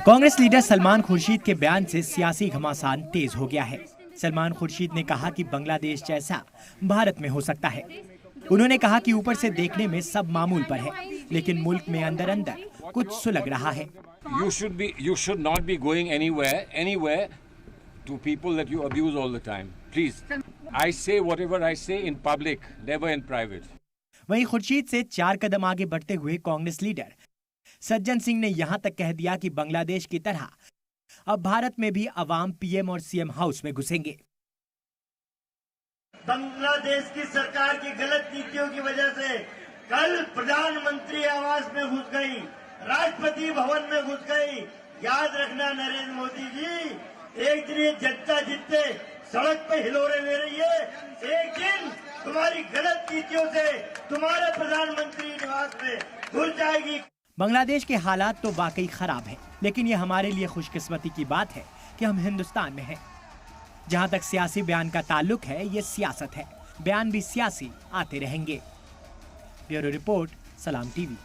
Congress leader Salman Khurshid के बयान से सियासी घमासान तेज हो गया है। सलमान खुर्शीद ने कहा कि बांग्लादेश जैसा भारत में हो सकता है। उन्होंने कहा कि ऊपर से देखने में सब मामूल पर है, लेकिन मुल्क में अंदर अंदर कुछ सुलग रहा है। You should not be going anywhere to people that you abuse all the time. Please, I say whatever I say in public, never in private. वहीं खुर्शीद से 4 कदम आगे बढ़ते हुए कांग्रेस लीडर सज्जन सिंह ने यहां तक कह दिया कि बांग्लादेश की तरह अब भारत में भी अवाम पीएम और सीएम हाउस में घुसेंगे। बांग्लादेश की सरकार की गलत नीतियों की वजह से कल प्रधानमंत्री आवास में घुस गई, राष्ट्रपति भवन में घुस गई। याद रखना नरेंद्र मोदी जी, एक दिन ये जनता जितने सड़क पे हिलोरे ले रही है, एक दिन तुम्हारी गलत नीतियों से तुम्हारे प्रधानमंत्री निवास में घुस जाएगी। बांग्लादेश के हालात तो वाकई खराब हैं, लेकिन ये हमारे लिए खुशकिस्मती की बात है कि हम हिंदुस्तान में हैं। जहां तक सियासी बयान का ताल्लुक है, ये सियासत है, बयान भी सियासी आते रहेंगे। ब्यूरो रिपोर्ट, सलाम टीवी।